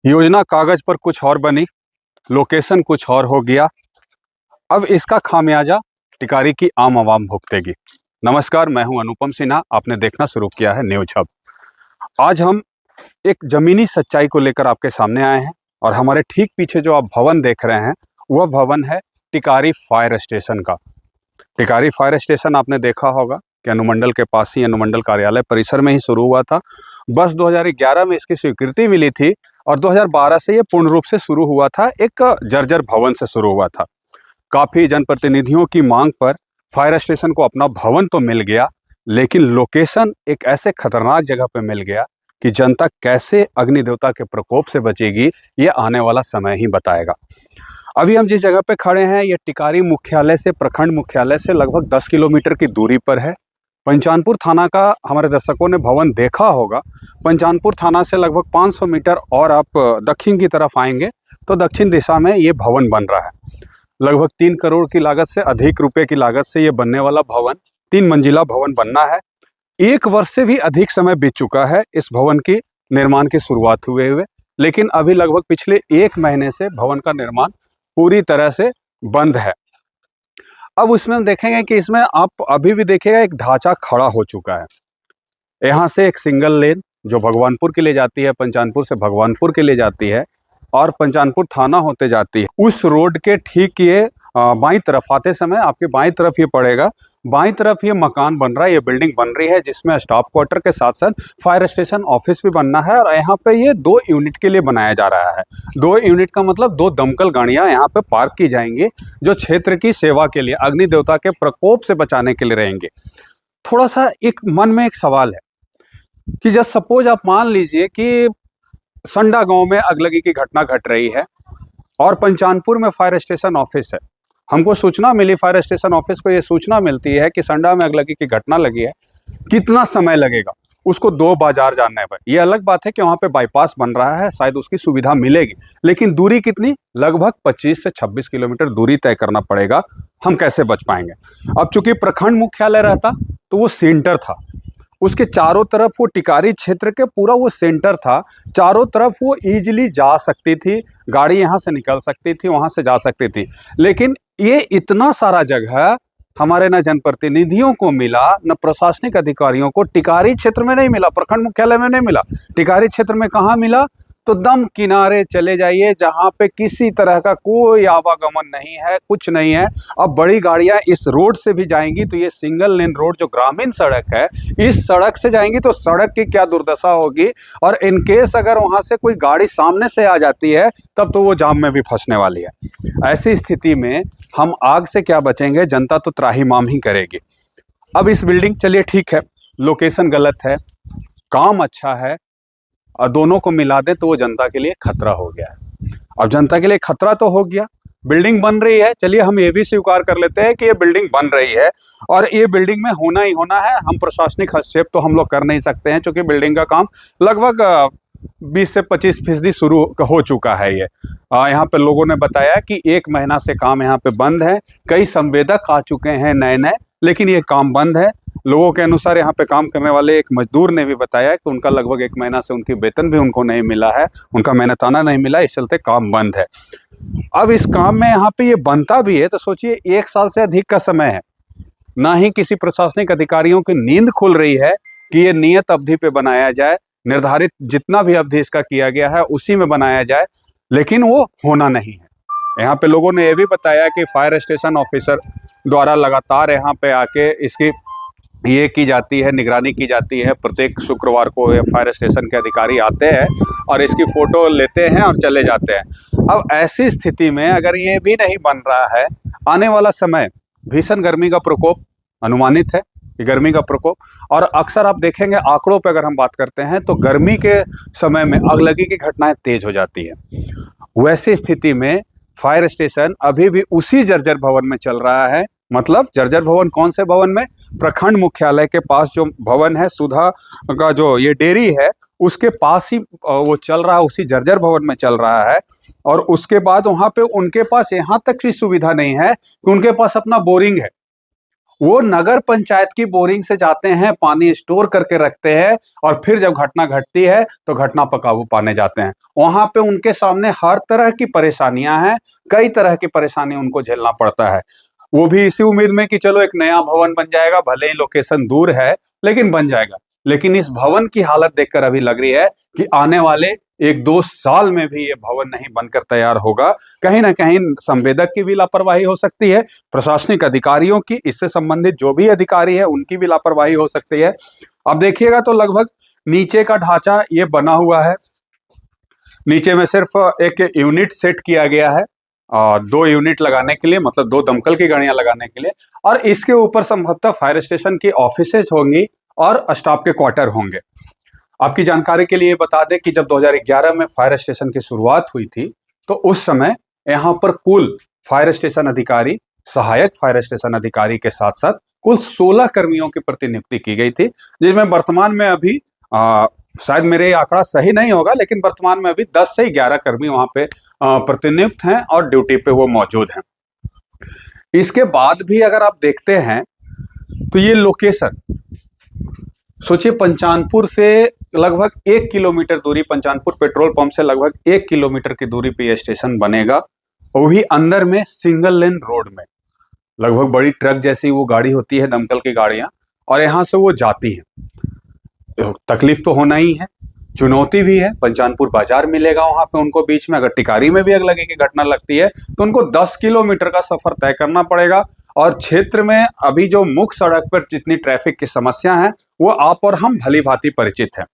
योजना कागज पर कुछ और बनी, लोकेशन कुछ और हो गया। अब इसका खामियाजा टिकारी की आम आवाम भुगतेगी। नमस्कार, मैं हूं अनुपम सिन्हा। आपने देखना शुरू किया है न्यूज हब। आज हम एक जमीनी सच्चाई को लेकर आपके सामने आए हैं और हमारे ठीक पीछे जो आप भवन देख रहे हैं वह भवन है टिकारी फायर स्टेशन का। टिकारी फायर स्टेशन आपने देखा होगा कि अनुमंडल के पास ही, अनुमंडल कार्यालय परिसर में ही शुरू हुआ था। वर्ष 2011 में इसकी स्वीकृति मिली थी और 2012 से ये पूर्ण रूप से शुरू हुआ था। एक जर्जर भवन से शुरू हुआ था। काफ़ी जनप्रतिनिधियों की मांग पर फायर स्टेशन को अपना भवन तो मिल गया, लेकिन लोकेशन एक ऐसे खतरनाक जगह पे मिल गया कि जनता कैसे अग्नि देवता के प्रकोप से बचेगी, ये आने वाला समय ही बताएगा। अभी हम जिस जगह पे खड़े हैं ये टिकारी मुख्यालय से, प्रखंड मुख्यालय से लगभग 10 किलोमीटर की दूरी पर है। पंचानपुर थाना का हमारे दर्शकों ने भवन देखा होगा। पंचानपुर थाना से लगभग 500 मीटर और आप दक्षिण की तरफ आएंगे तो दक्षिण दिशा में ये भवन बन रहा है। लगभग 3 करोड़ की लागत से, अधिक रुपए की लागत से ये बनने वाला भवन 3 मंजिला भवन बनना है। 1 वर्ष से भी अधिक समय बीत चुका है इस भवन की निर्माण की शुरुआत हुए, लेकिन अभी लगभग पिछले 1 महीने से भवन का निर्माण पूरी तरह से बंद है। अब उसमें हम देखेंगे कि इसमें आप अभी भी देखिएगा एक ढांचा खड़ा हो चुका है। यहाँ से एक सिंगल लेन जो भगवानपुर के लिए जाती है, पंचानपुर से भगवानपुर के लिए जाती है और पंचानपुर थाना होते जाती है। उस रोड के ठीक ये बाईं तरफ आते समय आपके बाईं तरफ ये पड़ेगा। बाईं तरफ ये मकान बन रहा है, ये बिल्डिंग बन रही है जिसमें स्टाफ क्वार्टर के साथ साथ फायर स्टेशन ऑफिस भी बनना है। और यहाँ पे ये 2 यूनिट के लिए बनाया जा रहा है। 2 यूनिट का मतलब 2 दमकल गाड़ियाँ यहाँ पे पार्क की जाएंगी जो क्षेत्र की सेवा के लिए, अग्नि देवता के प्रकोप से बचाने के लिए रहेंगे। थोड़ा सा एक मन में एक सवाल है कि जब सपोज आप मान लीजिए कि संडा गांव में अगलगी की घटना घट रही है और पंचानपुर में फायर स्टेशन ऑफिस है। हमको सूचना मिली, फायर स्टेशन ऑफिस को ये सूचना मिलती है कि संडा में अगलगी की घटना लगी है। कितना समय लगेगा उसको 2 बाजार जानने पर? ये अलग बात है कि वहाँ पे बाईपास बन रहा है, शायद उसकी सुविधा मिलेगी, लेकिन दूरी कितनी? लगभग 25 से 26 किलोमीटर दूरी तय करना पड़ेगा। हम कैसे बच पाएंगे? अब चूंकि प्रखंड मुख्यालय रहता तो वो सेंटर था, उसके चारों तरफ वो टिकारी क्षेत्र के पूरा वो सेंटर था। चारों तरफ वो ईजिली जा सकती थी, गाड़ी यहाँ से निकल सकती थी, वहाँ से जा सकती थी। लेकिन ये इतना सारा जगह हमारे न जनप्रतिनिधियों को मिला, न प्रशासनिक अधिकारियों को। टिकारी क्षेत्र में नहीं मिला, प्रखंड मुख्यालय में नहीं मिला। टिकारी क्षेत्र में कहाँ मिला? तो दम किनारे चले जाइए जहाँ पे किसी तरह का कोई आवागमन नहीं है, कुछ नहीं है। अब बड़ी गाड़ियाँ इस रोड से भी जाएंगी तो ये सिंगल लेन रोड जो ग्रामीण सड़क है, इस सड़क से जाएंगी तो सड़क की क्या दुर्दशा होगी। और इनकेस अगर वहाँ से कोई गाड़ी सामने से आ जाती है तब तो वो जाम में भी फंसने वाली है। ऐसी स्थिति में हम आग से क्या बचेंगे? जनता तो त्राहिमाम ही करेगी। अब इस बिल्डिंग, चलिए ठीक है, लोकेशन गलत है, काम अच्छा है, और दोनों को मिला दें तो वो जनता के लिए खतरा हो गया है। अब जनता के लिए खतरा तो हो गया, बिल्डिंग बन रही है। चलिए हम ये भी स्वीकार कर लेते हैं कि ये बिल्डिंग बन रही है और ये बिल्डिंग में होना ही होना है। हम प्रशासनिक हस्तक्षेप तो हम लोग कर नहीं सकते हैं, क्योंकि बिल्डिंग का काम लगभग 20 से 25% शुरू हो चुका है। ये यहाँ पे लोगों ने बताया कि 1 महीना से काम यहाँ पे बंद है। कई संवेदक आ चुके हैं नए नए, लेकिन ये काम बंद है। लोगों के अनुसार यहाँ पे काम करने वाले एक मजदूर ने भी बताया कि उनका लगभग 1 महीना से उनकी वेतन भी उनको नहीं मिला है, उनका मेहनताना नहीं मिला, इस चलते काम बंद है। अब इस काम में यहाँ पे ये बनता भी है तो सोचिए 1 साल से अधिक का समय है। ना ही किसी प्रशासनिक अधिकारियों की नींद खुल रही है कि ये नियत अवधि पे बनाया जाए, निर्धारित जितना भी अवधि इसका किया गया है उसी में बनाया जाए, लेकिन वो होना नहीं है। यहाँ पे लोगों ने ये भी बताया कि फायर स्टेशन ऑफिसर द्वारा लगातार यहाँ पे आके इसकी ये की जाती है, निगरानी की जाती है। प्रत्येक शुक्रवार को ये फायर स्टेशन के अधिकारी आते हैं और इसकी फ़ोटो लेते हैं और चले जाते हैं। अब ऐसी स्थिति में अगर ये भी नहीं बन रहा है, आने वाला समय भीषण गर्मी का प्रकोप अनुमानित है, गर्मी का प्रकोप। और अक्सर आप देखेंगे आंकड़ों पे अगर हम बात करते हैं तो गर्मी के समय में अगलगी की घटनाएं तेज हो जाती है। वैसी स्थिति में फायर स्टेशन अभी भी उसी जर्जर भवन में चल रहा है। मतलब जर्जर भवन कौन से भवन में? प्रखंड मुख्यालय के पास जो भवन है, सुधा का जो ये डेयरी है उसके पास ही वो चल रहा है, उसी जर्जर भवन में चल रहा है। और उसके बाद वहाँ पे उनके पास यहाँ तक भी सुविधा नहीं है कि उनके पास अपना बोरिंग है। वो नगर पंचायत की बोरिंग से जाते हैं, पानी स्टोर करके रखते हैं और फिर जब घटना घटती है तो घटना पर काबू पाने जाते हैं। वहां पे उनके सामने हर तरह की परेशानियां हैं, कई तरह की परेशानी उनको झेलना पड़ता है। वो भी इसी उम्मीद में कि चलो एक नया भवन बन जाएगा, भले ही लोकेशन दूर है लेकिन बन जाएगा। लेकिन इस भवन की हालत देखकर अभी लग रही है कि आने वाले 1-2 साल में भी ये भवन नहीं बनकर तैयार होगा। कहीं ना कहीं संवेदक की भी लापरवाही हो सकती है, प्रशासनिक अधिकारियों की, इससे संबंधित जो भी अधिकारी है उनकी भी लापरवाही हो सकती है। अब देखिएगा तो लगभग नीचे का ढांचा ये बना हुआ है, नीचे में सिर्फ एक यूनिट सेट किया गया है और 2 यूनिट लगाने के लिए, मतलब 2 दमकल की गाड़ियां लगाने के लिए, और इसके ऊपर संभवतः फायर स्टेशन की ऑफिसेज होंगी और स्टाफ के क्वार्टर होंगे। आपकी जानकारी के लिए बता दें कि जब 2011 में फायर स्टेशन की शुरुआत हुई थी तो उस समय यहाँ पर कुल फायर स्टेशन अधिकारी, सहायक फायर स्टेशन अधिकारी के साथ साथ कुल 16 कर्मियों की प्रतिनियुक्ति की गई थी, जिसमें वर्तमान में अभी शायद मेरे आंकड़ा सही नहीं होगा लेकिन वर्तमान में अभी 10 से 11 कर्मी वहां पे प्रतिनियुक्त हैं और ड्यूटी पे वो मौजूद हैं। इसके बाद भी अगर आप देखते हैं तो ये लोकेशन सोचिए, पंचानपुर से लगभग 1 किलोमीटर दूरी, पंचानपुर पेट्रोल पंप से लगभग 1 किलोमीटर की दूरी पे यह स्टेशन बनेगा, वो भी अंदर में सिंगल लेन रोड में। लगभग बड़ी ट्रक जैसी वो गाड़ी होती है, दमकल की गाड़ियां, और यहां से वो जाती हैं। तकलीफ तो होना ही है, चुनौती भी है। पंचानपुर बाजार मिलेगा वहां पे उनको बीच में, अगर टिकारी में भी आग लगी की घटना लगती है तो उनको 10 किलोमीटर का सफर तय करना पड़ेगा। और क्षेत्र में अभी जो मुख्य सड़क पर जितनी ट्रैफिक की समस्या है वो आप और हम भली भांति परिचित हैं।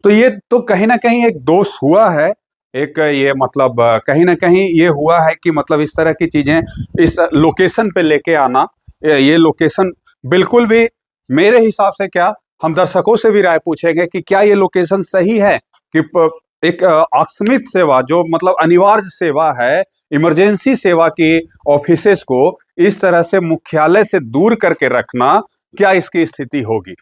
तो ये तो कहीं ना कहीं एक दोष हुआ है, एक ये मतलब कहीं ना कहीं ये हुआ है कि मतलब इस तरह की चीजें इस लोकेशन पे लेके आना, ये लोकेशन बिल्कुल भी मेरे हिसाब से, क्या हम दर्शकों से भी राय पूछेंगे कि क्या ये लोकेशन सही है कि एक आकस्मिक सेवा, जो मतलब अनिवार्य सेवा है, इमरजेंसी सेवा की ऑफिसेस को इस तरह से मुख्यालय से दूर करके रखना, क्या इसकी स्थिति होगी?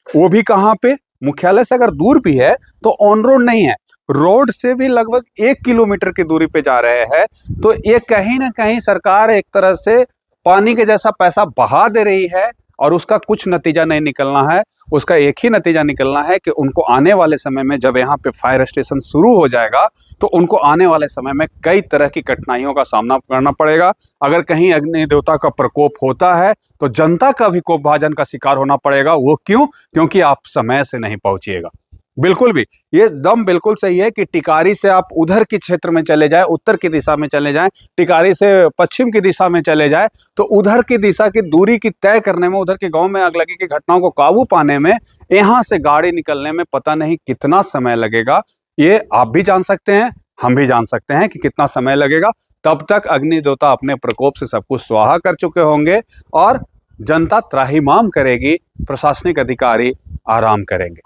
वो भी कहाँ पे, मुख्यालय से अगर दूर भी है तो ऑन रोड नहीं है, रोड से भी लगभग 1 किलोमीटर की दूरी पे जा रहे हैं। तो ये कहीं ना कहीं सरकार एक तरह से पानी के जैसा पैसा बहा दे रही है और उसका कुछ नतीजा नहीं निकलना है। उसका एक ही नतीजा निकलना है कि उनको आने वाले समय में जब यहाँ पे फायर स्टेशन शुरू हो जाएगा तो उनको आने वाले समय में कई तरह की कठिनाइयों का सामना करना पड़ेगा। अगर कहीं अग्नि देवता का प्रकोप होता है तो जनता का भी कोप भाजन का शिकार होना पड़ेगा। वो क्यों? क्योंकि आप समय से नहीं पहुंचिएगा। बिल्कुल भी ये दम बिल्कुल सही है कि टिकारी से आप उधर के क्षेत्र में चले जाए, उत्तर की दिशा में चले जाएं, टिकारी से पश्चिम की दिशा में चले जाए तो उधर की दिशा की दूरी की तय करने में, उधर के गांव में आग लगी की घटनाओं को काबू पाने में, यहाँ से गाड़ी निकलने में पता नहीं कितना समय लगेगा। ये आप भी जान सकते हैं, हम भी जान सकते हैं कि कितना समय लगेगा। तब तक अग्नि देवता अपने प्रकोप से सब कुछ स्वाहा कर चुके होंगे और जनता त्राहिमाम करेगी, प्रशासनिक अधिकारी आराम करेंगे।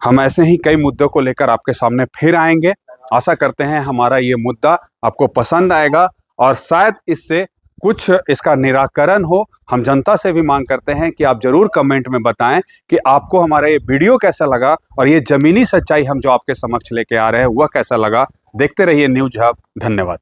हम ऐसे ही कई मुद्दों को लेकर आपके सामने फिर आएंगे। आशा करते हैं हमारा ये मुद्दा आपको पसंद आएगा और शायद इससे कुछ इसका निराकरण हो। हम जनता से भी मांग करते हैं कि आप जरूर कमेंट में बताएं कि आपको हमारा ये वीडियो कैसा लगा और ये जमीनी सच्चाई हम जो आपके समक्ष लेके आ रहे हैं वह कैसा लगा। देखते रहिए न्यूज हब। धन्यवाद।